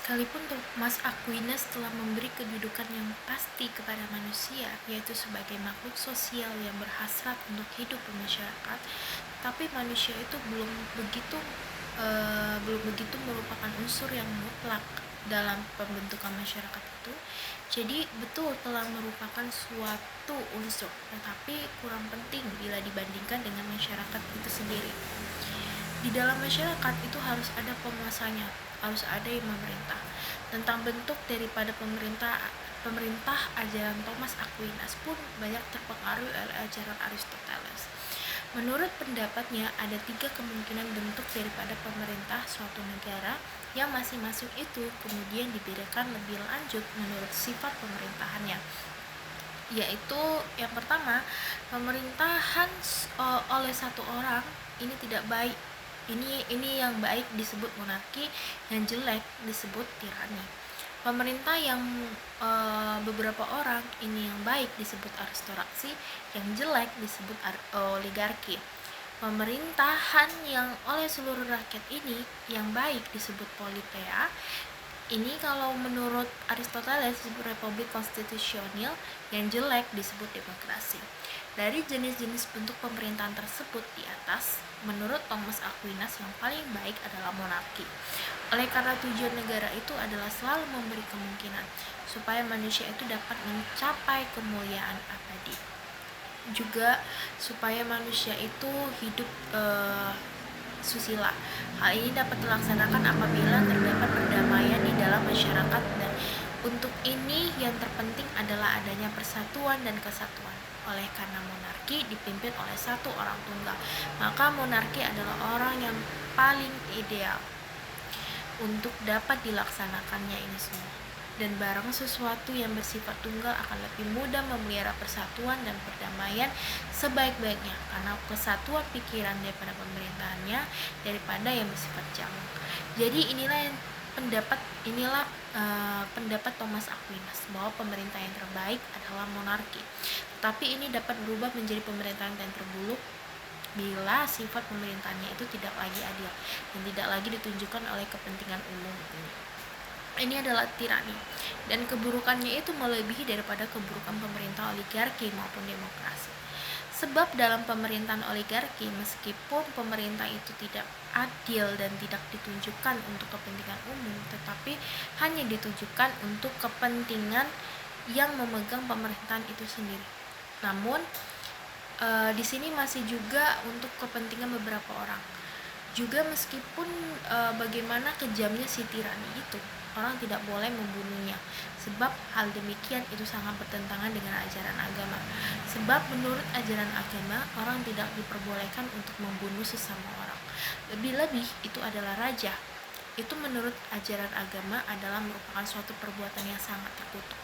Sekalipun Thomas Aquinas telah memberi kedudukan yang pasti kepada manusia, yaitu sebagai makhluk sosial yang berhasrat untuk hidup bermasyarakat, tapi manusia itu belum begitu merupakan unsur yang mutlak dalam pembentukan masyarakat itu. Jadi betul telah merupakan suatu unsur, tetapi kurang penting bila dibandingkan dengan masyarakat itu sendiri. Di dalam masyarakat itu harus ada penguasanya, harus ada yang memerintah. Tentang bentuk daripada pemerintah ajaran Thomas Aquinas pun banyak terpengaruh oleh ajaran Aristoteles. Menurut pendapatnya, ada 3 kemungkinan bentuk daripada pemerintah suatu negara yang masing-masing itu kemudian dibedakan lebih lanjut menurut sifat pemerintahannya, yaitu yang pertama, pemerintahan oleh satu orang ini tidak baik. Ini yang baik disebut monarki, yang jelek disebut tirani. Pemerintah yang beberapa orang ini yang baik disebut aristokrasi, yang jelek disebut oligarki. Pemerintahan yang oleh seluruh rakyat ini yang baik disebut politeia. Ini kalau menurut Aristoteles disebut republik konstitusional, yang jelek disebut demokrasi. Dari jenis-jenis bentuk pemerintahan tersebut di atas, menurut Thomas Aquinas yang paling baik adalah monarki. Oleh karena tujuan negara itu adalah selalu memberi kemungkinan supaya manusia itu dapat mencapai kemuliaan abadi. Juga supaya manusia itu hidup susila. Hal ini dapat dilaksanakan apabila terdapat perdamaian di dalam masyarakat, dan untuk ini yang terpenting adalah adanya persatuan dan kesatuan. Oleh karena monarki dipimpin oleh satu orang tunggal, maka monarki adalah orang yang paling ideal untuk dapat dilaksanakannya ini semua. Dan barang sesuatu yang bersifat tunggal akan lebih mudah memelihara persatuan dan perdamaian sebaik-baiknya, karena kesatuan pikiran daripada pemerintahannya daripada yang bersifat jamak. Jadi inilah pendapat Thomas Aquinas bahwa pemerintah yang terbaik adalah monarki. Tapi ini dapat berubah menjadi pemerintahan yang terbuluk bila sifat pemerintahannya itu tidak lagi adil dan tidak lagi ditunjukkan oleh kepentingan umum. Ini adalah tirani, dan keburukannya itu melebihi daripada keburukan pemerintah oligarki maupun demokrasi. Sebab dalam pemerintahan oligarki, meskipun pemerintah itu tidak adil dan tidak ditunjukkan untuk kepentingan umum, tetapi hanya ditujukan untuk kepentingan yang memegang pemerintahan itu sendiri. Namun di sini masih juga untuk kepentingan beberapa orang. Juga meskipun bagaimana kejamnya si tirani itu, orang tidak boleh membunuhnya, sebab hal demikian itu sangat bertentangan dengan ajaran agama. Sebab menurut ajaran agama, orang tidak diperbolehkan untuk membunuh sesama orang. Lebih-lebih itu adalah raja. Itu menurut ajaran agama adalah merupakan suatu perbuatan yang sangat terkutuk.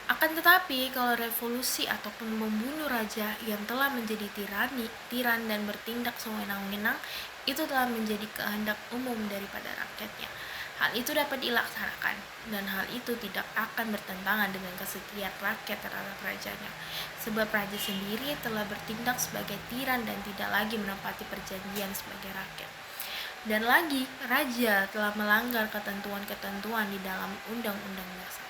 Akan tetapi, kalau revolusi ataupun membunuh raja yang telah menjadi tiran dan bertindak sewenang-wenang, itu telah menjadi kehendak umum daripada rakyatnya. Hal itu dapat dilaksanakan, dan hal itu tidak akan bertentangan dengan kesetiaan rakyat terhadap rajanya. Sebab raja sendiri telah bertindak sebagai tiran dan tidak lagi menepati perjanjian sebagai rakyat. Dan lagi, raja telah melanggar ketentuan-ketentuan di dalam undang-undang dasar.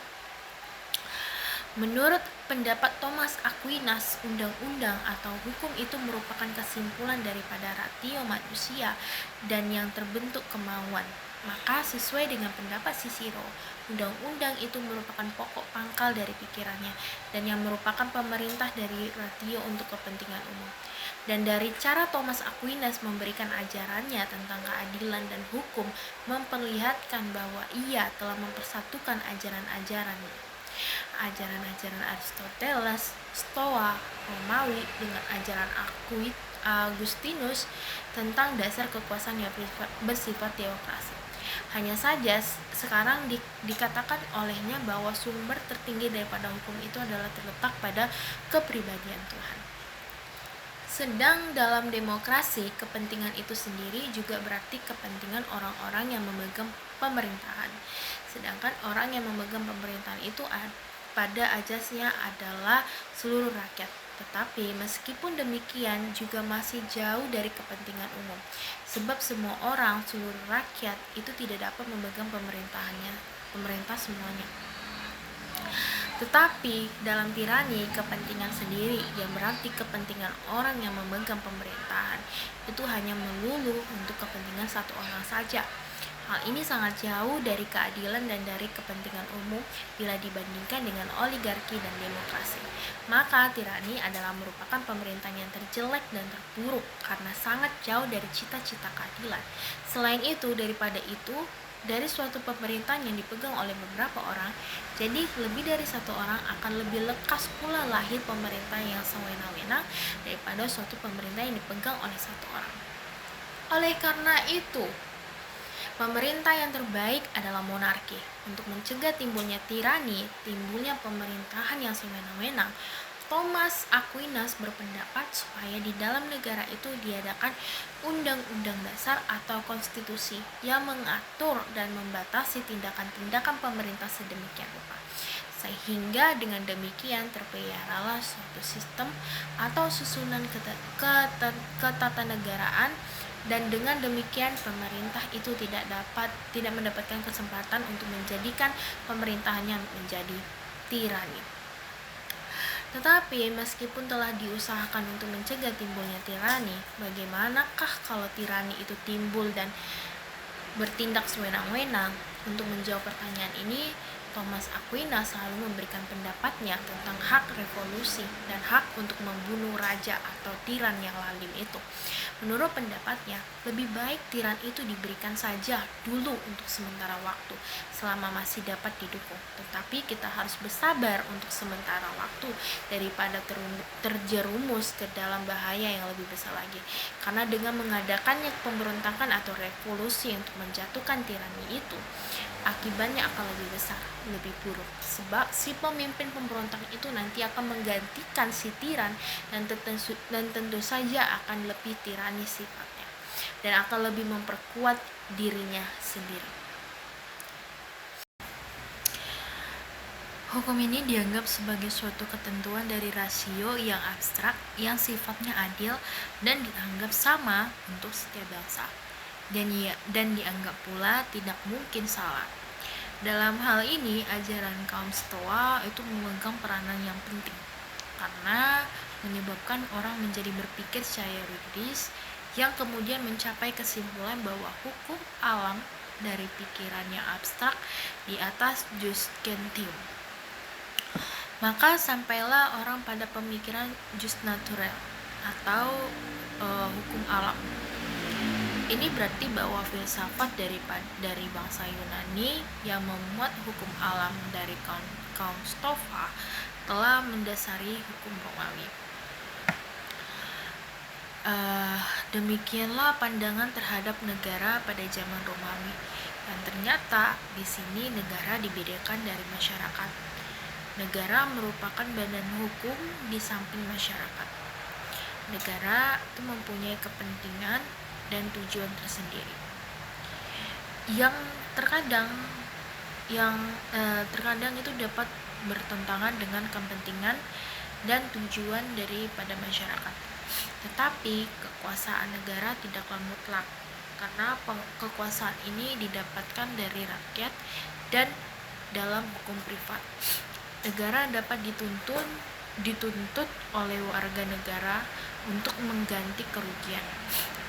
Menurut pendapat Thomas Aquinas, undang-undang atau hukum itu merupakan kesimpulan daripada ratio manusia dan yang terbentuk kemauan. Maka sesuai dengan pendapat Cicero, undang-undang itu merupakan pokok pangkal dari pikirannya dan yang merupakan pemerintah dari ratio untuk kepentingan umum. Dan dari cara Thomas Aquinas memberikan ajarannya tentang keadilan dan hukum memperlihatkan bahwa ia telah mempersatukan ajaran-ajaran Aristoteles, Stoa, Romawi dengan ajaran Agustinus tentang dasar kekuasaan yang bersifat teokrasi. Hanya saja sekarang dikatakan olehnya bahwa sumber tertinggi daripada hukum itu adalah terletak pada kepribadian Tuhan. Sedang dalam demokrasi, kepentingan itu sendiri juga berarti kepentingan orang-orang yang memegang pemerintahan. Sedangkan orang yang memegang pemerintahan itu pada asasnya adalah seluruh rakyat. Tetapi meskipun demikian juga masih jauh dari kepentingan umum, sebab semua orang, seluruh rakyat itu tidak dapat memegang pemerintah semuanya. Tetapi dalam tirani, kepentingan sendiri yang berarti kepentingan orang yang memegang pemerintahan itu hanya melulu untuk kepentingan satu orang saja. Hal ini sangat jauh dari keadilan dan dari kepentingan umum bila dibandingkan dengan oligarki dan demokrasi. Maka tirani adalah merupakan pemerintahan yang terjelek dan terburuk karena sangat jauh dari cita-cita keadilan. Selain itu, dari suatu pemerintahan yang dipegang oleh beberapa orang, jadi lebih dari satu orang akan lebih lekas pula lahir pemerintah yang sewenang-wenang daripada suatu pemerintah yang dipegang oleh satu orang. Oleh karena itu, pemerintah yang terbaik adalah monarki. Untuk mencegah timbulnya tirani, timbulnya pemerintahan yang sewenang-wenang, Thomas Aquinas berpendapat supaya di dalam negara itu diadakan undang-undang dasar atau konstitusi yang mengatur dan membatasi tindakan-tindakan pemerintah sedemikian rupa, sehingga dengan demikian terpeliharalah suatu sistem atau susunan ketatanegaraan, dan dengan demikian pemerintah itu tidak mendapatkan kesempatan untuk menjadikan pemerintahannya menjadi tirani. Tetapi meskipun telah diusahakan untuk mencegah timbulnya tirani, bagaimanakah kalau tirani itu timbul dan bertindak sewenang-wenang? Untuk menjawab pertanyaan ini, Thomas Aquinas selalu memberikan pendapatnya tentang hak revolusi dan hak untuk membunuh raja atau tiran yang lalim itu. Menurut pendapatnya, lebih baik tiran itu diberikan saja dulu untuk sementara waktu, selama masih dapat didukung. Tetapi kita harus bersabar untuk sementara waktu daripada terjerumus ke dalam bahaya yang lebih besar lagi. Karena dengan mengadakannya pemberontakan atau revolusi untuk menjatuhkan tirani itu, akibatnya akan lebih besar, lebih buruk. Sebab si pemimpin pemberontak itu nanti akan menggantikan si tiran dan tentu saja akan lebih tirani sifatnya dan akan lebih memperkuat dirinya sendiri. Hukum ini dianggap sebagai suatu ketentuan dari rasio yang abstrak yang sifatnya adil dan dianggap sama untuk setiap bangsa, dan dianggap pula tidak mungkin salah. Dalam hal ini, ajaran kaum Stoa itu memegang peranan yang penting karena menyebabkan orang menjadi berpikir secara yuridis yang kemudian mencapai kesimpulan bahwa hukum alam dari pikiran yang abstrak di atas jus gentium. Maka sampailah orang pada pemikiran jus naturel atau hukum alam. Ini berarti bahwa filsafat dari bangsa Yunani yang memuat hukum alam dari kaum Stoa telah mendasari hukum Romawi. Demikianlah pandangan terhadap negara pada zaman Romawi, dan ternyata di sini negara dibedakan dari masyarakat. Negara merupakan badan hukum di samping masyarakat. Negara itu mempunyai kepentingan dan tujuan tersendiri yang terkadang itu dapat bertentangan dengan kepentingan dan tujuan daripada masyarakat. Tetapi kekuasaan negara tidaklah mutlak, karena kekuasaan ini didapatkan dari rakyat dan dalam hukum privat. Negara dapat dituntut oleh warga negara untuk mengganti kerugian,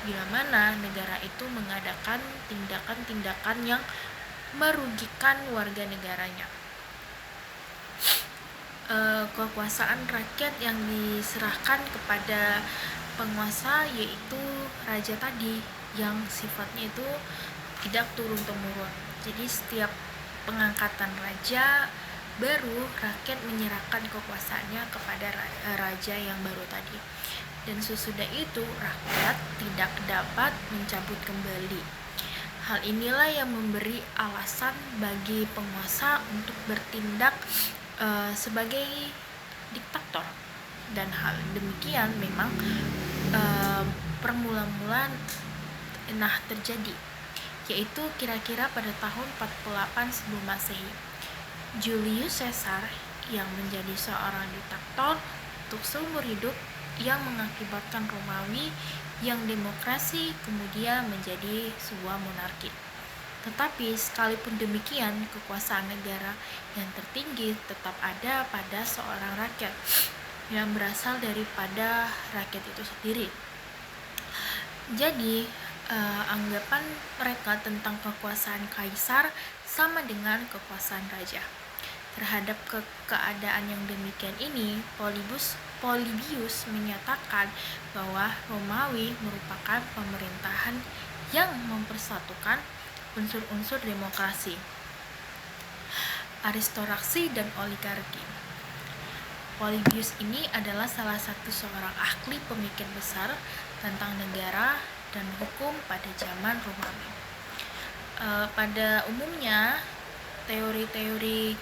bila mana negara itu mengadakan tindakan-tindakan yang merugikan warga negaranya. Kekuasaan rakyat yang diserahkan kepada penguasa yaitu raja tadi, yang sifatnya itu tidak turun-temurun. Jadi setiap pengangkatan raja baru, rakyat menyerahkan kekuasaannya kepada raja yang baru tadi, dan sesudah itu rakyat tidak dapat mencabut kembali. Hal inilah yang memberi alasan bagi penguasa untuk bertindak sebagai diktator, dan hal demikian memang permulaan terjadi, yaitu kira-kira pada tahun 48 sebelum Masehi. Julius Caesar yang menjadi seorang diktator untuk seumur hidup yang mengakibatkan Romawi yang demokrasi kemudian menjadi sebuah monarki. Tetapi sekalipun demikian, kekuasaan negara yang tertinggi tetap ada pada seorang rakyat yang berasal daripada rakyat itu sendiri. Jadi, anggapan mereka tentang kekuasaan kaisar sama dengan kekuasaan raja. Terhadap keadaan yang demikian ini, Polybius menyatakan bahwa Romawi merupakan pemerintahan yang mempersatukan unsur-unsur demokrasi, aristokrasi, dan oligarki. Polybius ini adalah salah satu seorang ahli pemikir besar tentang negara dan hukum pada zaman Romawi. Pada umumnya, teori-teori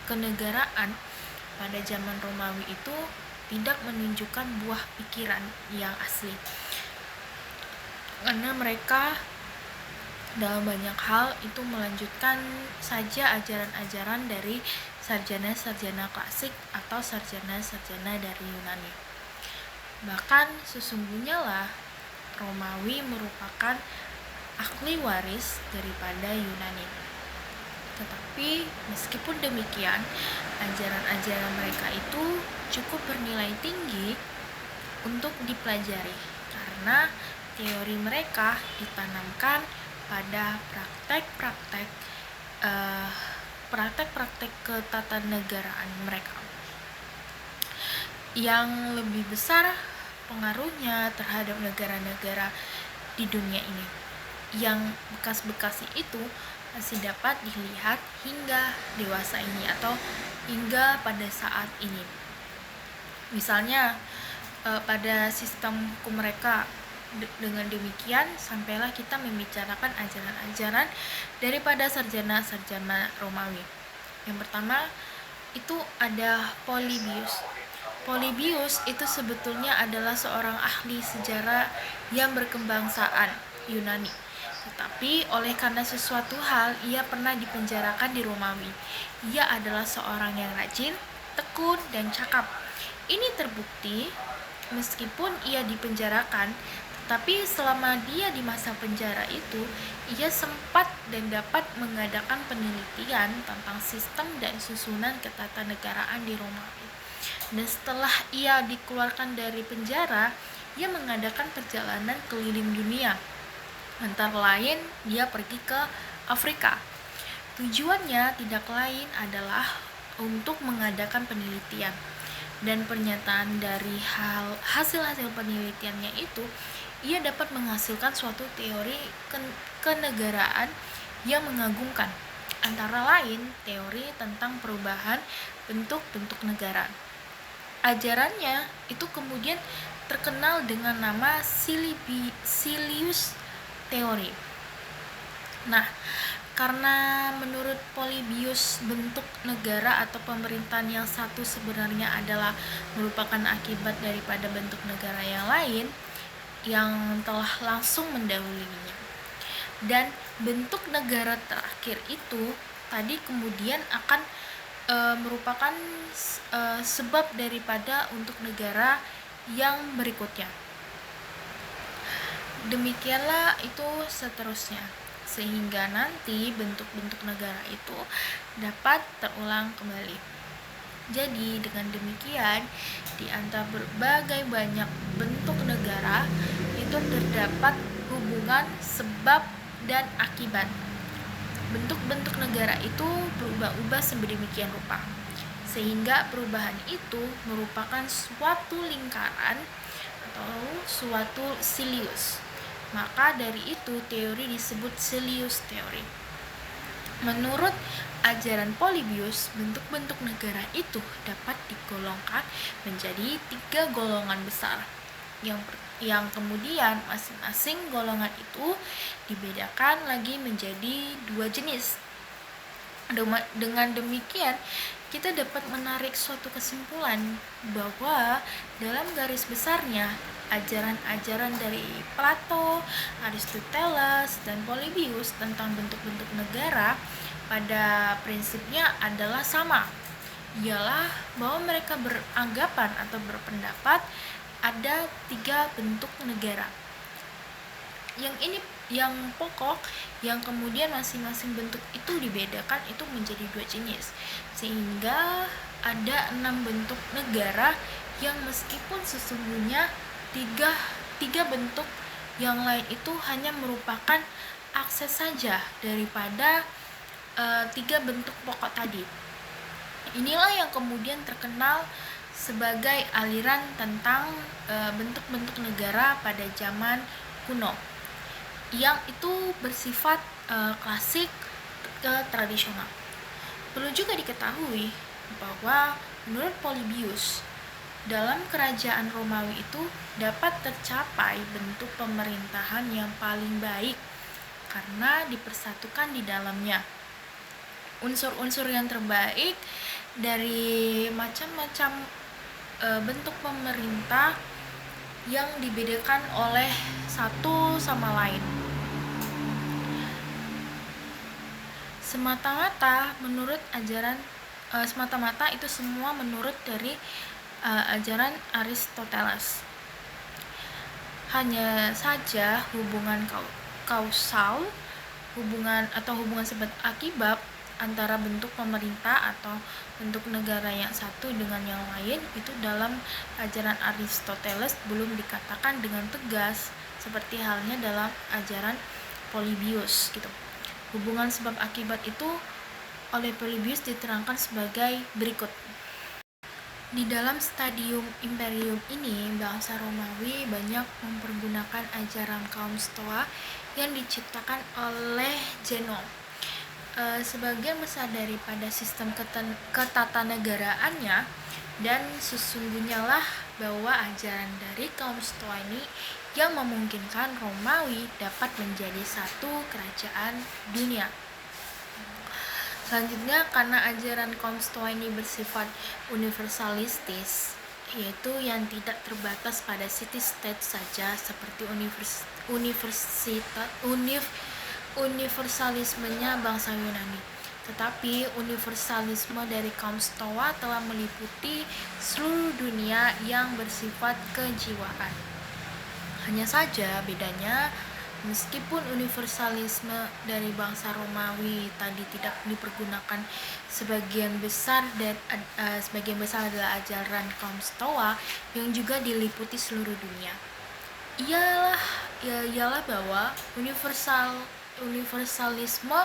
kenegaraan pada zaman Romawi itu tidak menunjukkan buah pikiran yang asli, karena mereka dalam banyak hal itu melanjutkan saja ajaran-ajaran dari sarjana-sarjana klasik atau sarjana-sarjana dari Yunani. Bahkan sesungguhnya lah Romawi merupakan ahli waris daripada Yunani. Tetapi meskipun demikian, ajaran-ajaran mereka itu cukup bernilai tinggi untuk dipelajari karena teori mereka ditanamkan pada praktek ketatanegaraan mereka yang lebih besar pengaruhnya terhadap negara-negara di dunia ini, yang bekas-bekas itu masih dapat dilihat hingga dewasa ini atau hingga pada saat ini. Misalnya pada sistem hukum mereka. Dengan demikian sampailah kita membicarakan ajaran-ajaran daripada sarjana-sarjana Romawi. Yang pertama itu ada Polybius. Polybius itu sebetulnya adalah seorang ahli sejarah yang berkebangsaan Yunani. Tetapi oleh karena sesuatu hal ia pernah dipenjarakan di Romawi. Ia adalah seorang yang rajin, tekun, dan cakap. Ini terbukti meskipun ia dipenjarakan, tapi selama dia di masa penjara itu, ia sempat dan dapat mengadakan penelitian tentang sistem dan susunan ketatanegaraan di Romawi. Dan setelah ia dikeluarkan dari penjara, ia mengadakan perjalanan keliling dunia. Antara lain, dia pergi ke Afrika. Tujuannya tidak lain adalah untuk mengadakan penelitian. Dan pernyataan dari hasil-hasil penelitiannya itu, ia dapat menghasilkan suatu teori kenegaraan yang mengagumkan, antara lain teori tentang perubahan bentuk-bentuk negara. Ajarannya itu kemudian terkenal dengan nama Silius Theory. Nah, karena menurut Polybius bentuk negara atau pemerintahan yang satu sebenarnya adalah merupakan akibat daripada bentuk negara yang lain yang telah langsung mendahulunya. Dan bentuk negara terakhir itu tadi kemudian akan merupakan sebab daripada untuk negara yang berikutnya. Demikianlah itu seterusnya, sehingga nanti bentuk-bentuk negara itu dapat terulang kembali. Jadi dengan demikian, di antara berbagai banyak bentuk negara itu terdapat hubungan sebab dan akibat. Bentuk-bentuk negara itu berubah-ubah sedemikian rupa, sehingga perubahan itu merupakan suatu lingkaran atau suatu silius. Maka dari itu teori disebut Silius Theory. Menurut ajaran Polybius, bentuk-bentuk negara itu dapat digolongkan menjadi 3 golongan besar, yang kemudian masing-masing golongan itu dibedakan lagi menjadi 2 jenis. Dengan demikian, kita dapat menarik suatu kesimpulan bahwa dalam garis besarnya, ajaran-ajaran dari Plato, Aristoteles, dan Polybius tentang bentuk-bentuk negara pada prinsipnya adalah sama, ialah bahwa mereka beranggapan atau berpendapat ada 3 bentuk negara. Yang pokok, yang kemudian masing-masing bentuk itu dibedakan itu menjadi 2 jenis, sehingga ada 6 bentuk negara yang meskipun sesungguhnya tiga bentuk yang lain itu hanya merupakan akses saja daripada 3 bentuk pokok tadi. Inilah yang kemudian terkenal sebagai aliran tentang bentuk-bentuk negara pada zaman kuno, yang itu bersifat klasik ke tradisional. Perlu juga diketahui bahwa menurut Polybius, dalam kerajaan Romawi itu dapat tercapai bentuk pemerintahan yang paling baik karena dipersatukan di dalamnya unsur-unsur yang terbaik dari macam-macam bentuk pemerintah yang dibedakan oleh satu sama lain. Semata-mata itu semua menurut dari ajaran Aristoteles. Hanya saja hubungan kausal, hubungan sebab akibat antara bentuk pemerintah atau bentuk negara yang satu dengan yang lain itu dalam ajaran Aristoteles belum dikatakan dengan tegas seperti halnya dalam ajaran Polybius gitu. Hubungan sebab akibat itu oleh Polybius diterangkan sebagai berikut. Di dalam stadium imperium ini, bangsa Romawi banyak mempergunakan ajaran kaum Stoa yang diciptakan oleh Zeno. Sebagian besar daripada sistem ketatanegaraannya, dan sesungguhnya lah bahwa ajaran dari kaum Stoa ini yang memungkinkan Romawi dapat menjadi satu kerajaan dunia. Selanjutnya, karena ajaran kaum Stoa ini bersifat universalistis, yaitu yang tidak terbatas pada city-state saja seperti universalismenya bangsa Yunani, tetapi universalisme dari kaum Stoa telah meliputi seluruh dunia yang bersifat kejiwaan. Hanya saja bedanya, meskipun universalisme dari bangsa Romawi tadi tidak dipergunakan, sebagian besar adalah ajaran kaum Stoa yang juga diliputi seluruh dunia. Ialah bahwa universalisme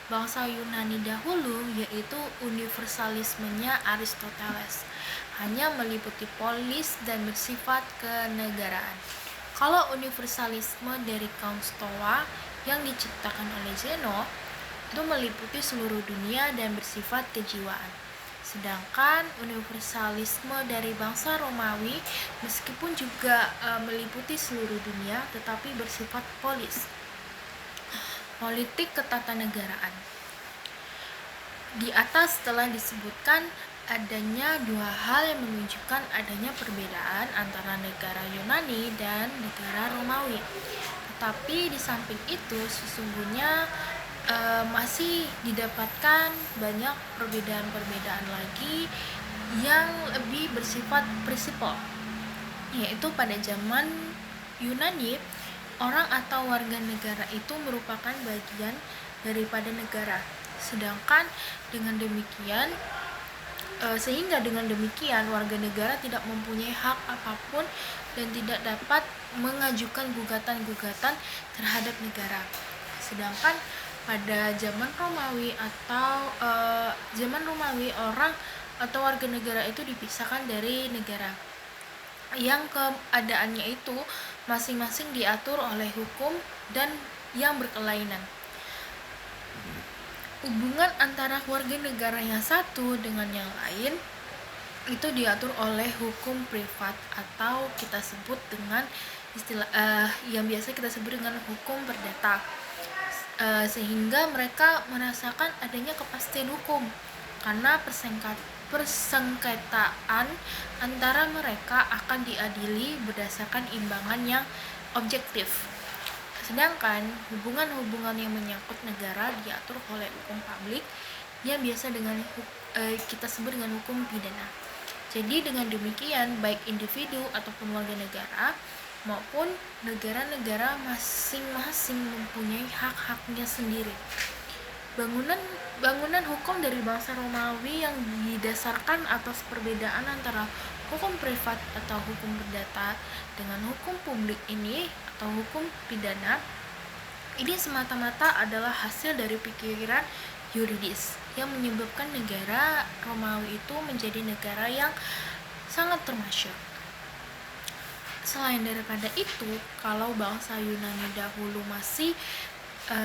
bangsa Yunani dahulu, yaitu universalismenya Aristoteles, hanya meliputi polis dan bersifat kenegaraan. Kalau universalisme dari kaum Stoa yang diciptakan oleh Zeno itu meliputi seluruh dunia dan bersifat kejiwaan. Sedangkan universalisme dari bangsa Romawi meskipun juga meliputi seluruh dunia tetapi bersifat politik ketatanegaraan. Di atas telah disebutkan adanya 2 hal yang menunjukkan adanya perbedaan antara negara Yunani dan negara Romawi. Tetapi di samping itu sesungguhnya masih didapatkan banyak perbedaan-perbedaan lagi yang lebih bersifat prinsipal, yaitu pada zaman Yunani, orang atau warga negara itu merupakan bagian daripada negara. Sedangkan sehingga dengan demikian warga negara tidak mempunyai hak apapun dan tidak dapat mengajukan gugatan-gugatan terhadap negara. Sedangkan pada zaman Romawi orang atau warga negara itu dipisahkan dari negara, yang keadaannya itu masing-masing diatur oleh hukum dan yang berkelainan. Hubungan antara warga negara yang satu dengan yang lain itu diatur oleh hukum privat atau kita sebut dengan yang biasa kita sebut dengan hukum perdata, sehingga mereka merasakan adanya kepastian hukum karena persengketaan antara mereka akan diadili berdasarkan imbangan yang objektif. Sedangkan hubungan-hubungan yang menyangkut negara diatur oleh hukum publik yang biasa kita sebut dengan hukum pidana. Jadi dengan demikian, baik individu ataupun warga negara maupun negara-negara masing-masing mempunyai hak-haknya sendiri. Bangunan hukum dari bangsa Romawi yang didasarkan atas perbedaan antara hukum privat atau hukum perdata dengan hukum publik ini atau hukum pidana ini semata-mata adalah hasil dari pikiran yuridis yang menyebabkan negara Romawi itu menjadi negara yang sangat termasyur. Selain daripada itu, kalau bangsa Yunani dahulu masih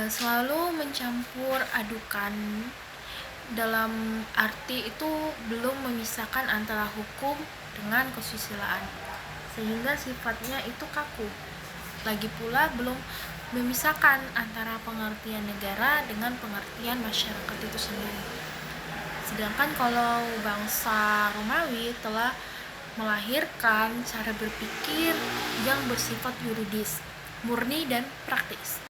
selalu mencampur adukan dalam arti itu belum memisahkan antara hukum dengan kesusilaan, sehingga sifatnya itu kaku. Lagi pula belum memisahkan antara pengertian negara dengan pengertian masyarakat itu sendiri. Sedangkan kalau bangsa Romawi telah melahirkan cara berpikir yang bersifat yuridis, murni dan praktis.